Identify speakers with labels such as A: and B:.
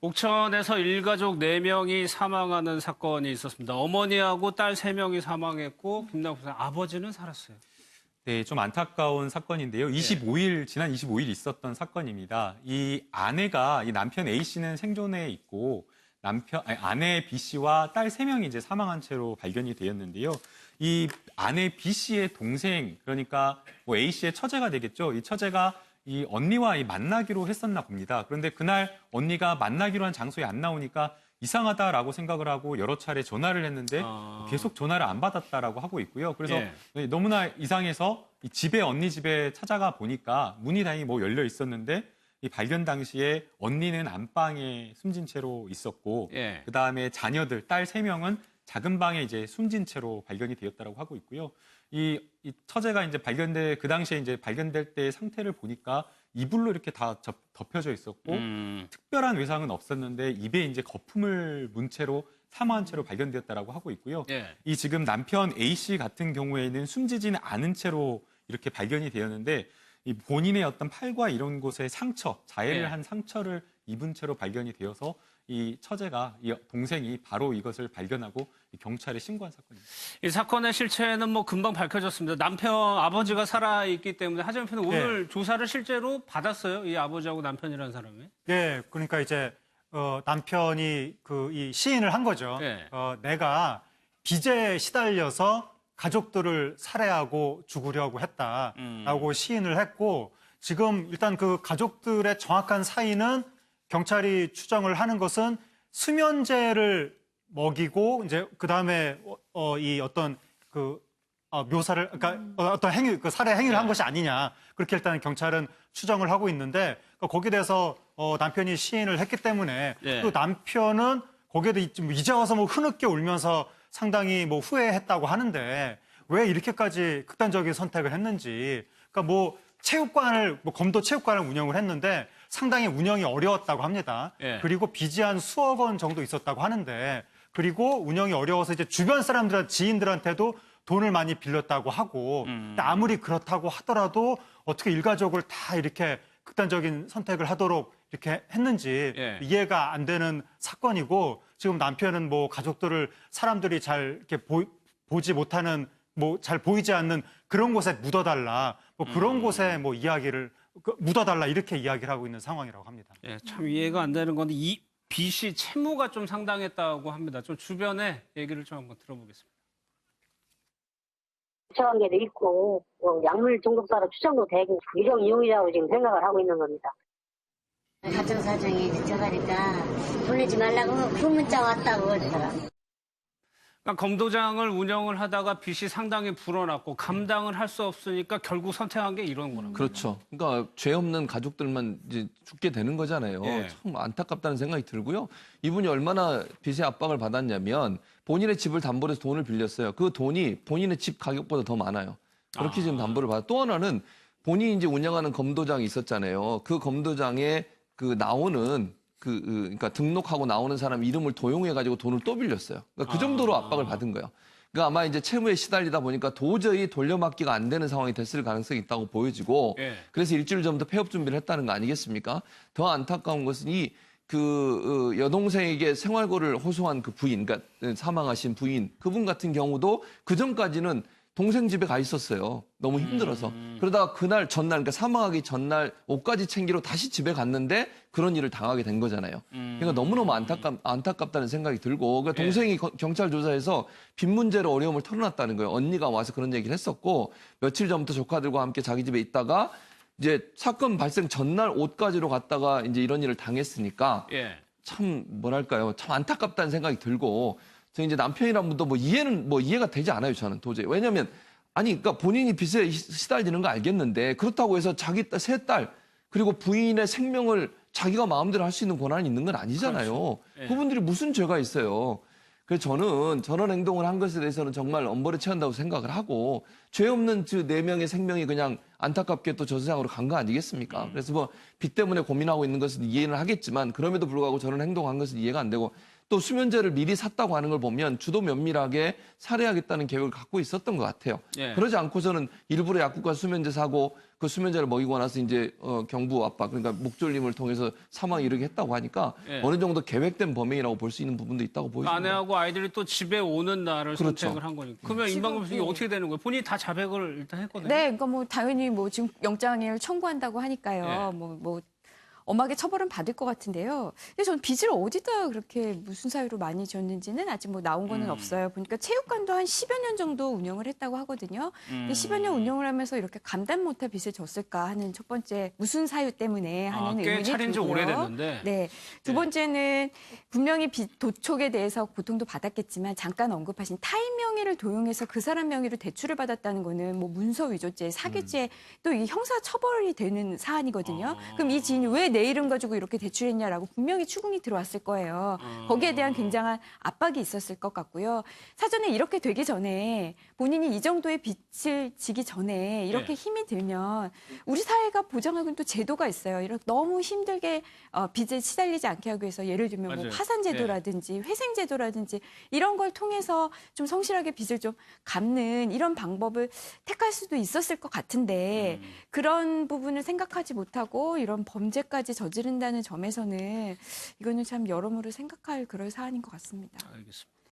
A: 옥천에서 일가족 4명이 사망하는 사건이 있었습니다. 어머니하고 딸 3명이 사망했고 김남국 사 아버지는 살았어요.
B: 네, 좀 안타까운 사건인데요. 지난 25일 있었던 사건입니다. 이 아내가, 이 남편 A씨는 생존해 있고, 아내 B씨와 딸 3명이 이제 사망한 채로 발견이 되었는데요. 이 아내 B씨의 동생, 그러니까 뭐 A씨의 처제가 되겠죠. 이 처제가 이 언니와 만나기로 했었나 봅니다. 그런데 그날 언니가 만나기로 한 장소에 안 나오니까 이상하다라고 생각을 하고 여러 차례 전화를 했는데 계속 전화를 안 받았다라고 하고 있고요. 그래서 너무나 이상해서 언니 집에 찾아가 보니까 문이 다행히 뭐 열려 있었는데 이 발견 당시에 언니는 안방에 숨진 채로 있었고 그다음에 자녀들 딸 3명은 작은 방에 이제 숨진 채로 발견이 되었다라고 하고 있고요. 이 처제가 이제 그 당시에 이제 발견될 때 상태를 보니까 이불로 이렇게 다 덮여져 있었고 특별한 외상은 없었는데 입에 이제 거품을 문 채로 사망한 채로 발견되었다라고 하고 있고요. 이 지금 남편 A 씨 같은 경우에는 숨지지는 않은 채로 이렇게 발견이 되었는데 이 본인의 어떤 팔과 이런 곳에 자해를 한 상처를 입은 채로 발견이 되어서 이 동생이 바로 이것을 발견하고 경찰에 신고한 사건입니다.
A: 이 사건의 실체는 뭐 금방 밝혀졌습니다. 아버지가 살아있기 때문에 하재영 편은 오늘 조사를 실제로 받았어요. 이 아버지하고 남편이라는 사람이.
C: 네, 그러니까 이제 남편이 이 시인을 한 거죠. 내가 빚에 시달려서 가족들을 살해하고 죽으려고 했다라고 시인을 했고 지금 일단 그 가족들의 정확한 사인은 경찰이 추정을 하는 것은 수면제를 먹이고 이제 그다음에 이 어떤 묘사를 그러니까 어떤 살해 행위를 한 것이 아니냐 그렇게 일단 경찰은 추정을 하고 있는데 거기에 대해서 남편이 시인을 했기 때문에 또 남편은 거기에 대해 이제 와서 뭐 흐느껴 울면서 상당히 뭐 후회했다고 하는데 왜 이렇게까지 극단적인 선택을 했는지 그러니까 뭐 검도 체육관을 운영을 했는데 상당히 운영이 어려웠다고 합니다. 그리고 빚이 한 수억 원 정도 있었다고 하는데 그리고 운영이 어려워서 이제 주변 지인들한테도 돈을 많이 빌렸다고 하고 아무리 그렇다고 하더라도 어떻게 일가족을 다 이렇게 극단적인 선택을 하도록 이렇게 했는지 이해가 안 되는 사건이고 지금 남편은 뭐 가족들을 사람들이 잘 이렇게 보지 못하는 뭐 잘 보이지 않는 그런 곳에 묻어달라 뭐 그런 곳에 뭐 묻어달라 이렇게 이야기를 하고 있는 상황이라고 합니다.
A: 참 이해가 안 되는 건데 이 B씨 채무가 좀 상당했다고 합니다. 좀 주변에 얘기를 좀 한번 들어보겠습니다.
D: 처한 게도 있고 약물 중독자로 추정도 되고 위령 이용이라고 지금 생각을 하고 있는 겁니다.
E: 가정 사정이 늦어가니까 보내지 말라고 그 문자 왔다고 그러더라.
A: 그러니까 검도장을 운영을 하다가 빚이 상당히 불어났고 감당을 할 수 없으니까 결국 선택한 게 이런 거라고.
F: 그렇죠. 그러니까 죄 없는 가족들만 이제 죽게 되는 거잖아요. 참 안타깝다는 생각이 들고요. 이분이 얼마나 빚의 압박을 받았냐면 본인의 집을 담보로 해서 돈을 빌렸어요. 그 돈이 본인의 집 가격보다 더 많아요. 그렇게 지금 담보를 받아. 또 하나는 본인이 이제 운영하는 검도장이 있었잖아요. 그 검도장에 그러니까 등록하고 나오는 사람 이름을 도용해가지고 돈을 또 빌렸어요. 그러니까 그 정도로 압박을 받은 거예요. 그러니까 아마 이제 채무에 시달리다 보니까 도저히 돌려막기가 안 되는 상황이 됐을 가능성이 있다고 보여지고 그래서 일주일 전부터 폐업 준비를 했다는 거 아니겠습니까? 더 안타까운 것은 여동생에게 생활고를 호소한 그 부인, 그러니까 사망하신 부인, 그분 같은 경우도 그 전까지는 동생 집에 가 있었어요. 너무 힘들어서. 그러다가 그러니까 사망하기 전날 옷까지 챙기러 다시 집에 갔는데 그런 일을 당하게 된 거잖아요. 그러니까 너무너무 안타깝다는 생각이 들고 그러니까 동생이 경찰 조사에서 빚 문제로 어려움을 털어놨다는 거예요. 언니가 와서 그런 얘기를 했었고 며칠 전부터 조카들과 함께 자기 집에 있다가 이제 사건 발생 전날 옷가지로 갔다가 이제 이런 일을 당했으니까 참 뭐랄까요. 참 안타깝다는 생각이 들고 저 이제 남편이란 분도 이해가 되지 않아요, 저는 도저히. 왜냐면, 그러니까 본인이 빚에 시달리는 거 알겠는데, 그렇다고 해서 자기 세 딸, 그리고 부인의 생명을 자기가 마음대로 할 수 있는 권한이 있는 건 아니잖아요. 그렇죠. 그분들이 무슨 죄가 있어요. 그래서 저는 저런 행동을 한 것에 대해서는 정말 엄벌에 처한다고 생각을 하고, 죄 없는 4명의 생명이 그냥 안타깝게 또 저 세상으로 간 거 아니겠습니까? 그래서 빚 때문에 고민하고 있는 것은 이해는 하겠지만, 그럼에도 불구하고 저런 행동한 것은 이해가 안 되고, 또 수면제를 미리 샀다고 하는 걸 보면 주도 면밀하게 살해하겠다는 계획을 갖고 있었던 것 같아요.
A: 예.
F: 그러지 않고서는 일부러 약국과 수면제 사고 그 수면제를 먹이고 나서 이제 경부 압박, 그러니까 목졸림을 통해서 사망에 이르게 했다고 하니까
A: 예.
F: 어느 정도 계획된 범행이라고 볼 수 있는 부분도 있다고 보입니다.
A: 아내하고 아이들이 또 집에 오는 날을
F: 그렇죠.
A: 선택을 한 거니까. 그러면 임방금 이게 어떻게 되는 거예요? 본인이 다 자백을 일단 했거든요.
G: 네, 그러니까 뭐 당연히 뭐 지금 영장을 청구한다고 하니까요.
A: 네.
G: 뭐 엄하게 처벌은 받을 것 같은데요. 근데 저는 빚을 어디다 그렇게 무슨 사유로 많이 졌는지는 아직 뭐 나온 거는 없어요. 보니까 체육관도 한 10여 년 정도 운영을 했다고 하거든요. 근데 10여 년 운영을 하면서 이렇게 감당 못할 빚을 졌을까 하는 첫 번째 무슨 사유 때문에 하는
A: 꽤
G: 의문이
A: 차린 지
G: 들고요.
A: 오래됐는데.
G: 네. 두 번째는 분명히 빚 도촉에 대해서 고통도 받았겠지만 잠깐 언급하신 타인 명의를 도용해서 그 사람 명의로 대출을 받았다는 거는 뭐 문서 위조죄, 사기죄 또 이 형사 처벌이 되는 사안이거든요. 그럼 이 지인이 왜 내 이름 가지고 이렇게 대출했냐라고 분명히 추궁이 들어왔을 거예요. 거기에 대한 굉장한 압박이 있었을 것 같고요. 사전에 이렇게 되기 전에 본인이 이 정도의 빚을 지기 전에 이렇게
A: 네.
G: 힘이 들면 우리 사회가 보장하고는 또 제도가 있어요. 이렇게 너무 힘들게 빚에 시달리지 않게 하기 위해서 예를 들면 뭐
A: 맞아요.
G: 파산제도라든지 회생제도라든지 이런 걸 통해서 좀 성실하게 빚을 좀 갚는 이런 방법을 택할 수도 있었을 것 같은데 그런 부분을 생각하지 못하고 이런 범죄까지 저지른다는 점에서는 이거는 참 여러모로 생각할 그럴 사안인 것 같습니다.
A: 알겠습니다.